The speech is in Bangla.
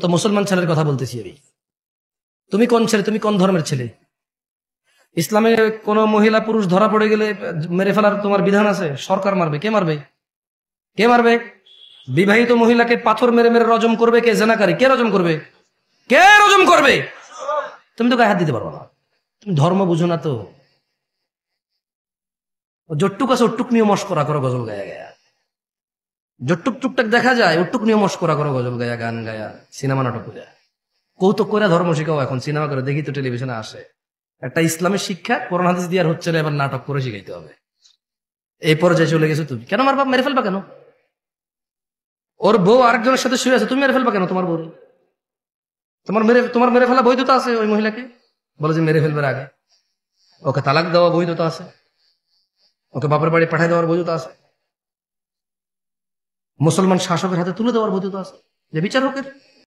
তো মুসলমান ছেলের কথা বলতেছি আমি। তুমি কোন ছেলে, তুমি কোন ধর্মের ছেলে? ইসলামে কোন মহিলা পুরুষ ধরা পড়ে গেলে মেরে ফেলার তোমার বিধান আছে? সরকার মারবে? কে মারবে? কে মারবে? বিবাহিত মহিলাকে পাথর মেরে মেরে রজম করবে কে? জেনাকারী। কে রজম করবে? কে রজম করবে? তুমি তো গায়ে হাত দিতে পারবো না। তুমি ধর্ম বুঝো না তো। জট্টুক আছে ওটুক নিয়ে মস্করা করো গজল গায়া গায়া। জট্টুক টুকটাক দেখা যায়, ওটুক নিয়ে মস্করা করো গজল গায়া, গান গায়া, সিনেমা নাটক করে। কৌতুক করে ধর্ম শিখাও। এখন সিনেমা করে দেখি তো, টেলিভিশনে আসে। একটা ইসলামের শিক্ষা কোরআন হাদিস দিয়ে আর হচ্ছে না, এবার নাটক করে শিখাইতে হবে। এই পর্যায়ে চলে গেছো তুমি। কেন মারবা? মেরে ফেলবা কেন? ওর বউ আরেকজনের সাথে শুয়ে আছে, তুমি মেরে ফেলবা কেন তোমার বউ? তোমার মেরে ফেলা বৈধতা আছে ওই মহিলাকে? বলে যে মেরে ফেলবার আগে ওকে তালাক দেওয়া বৈধতা আছে, ওকে বাপের বাড়ি পাঠিয়ে দেওয়ার বৈধতা আছে, মুসলমান শাসকের হাতে তুলে দেওয়ার বৈধতা আছে, যে বিচার হোকের।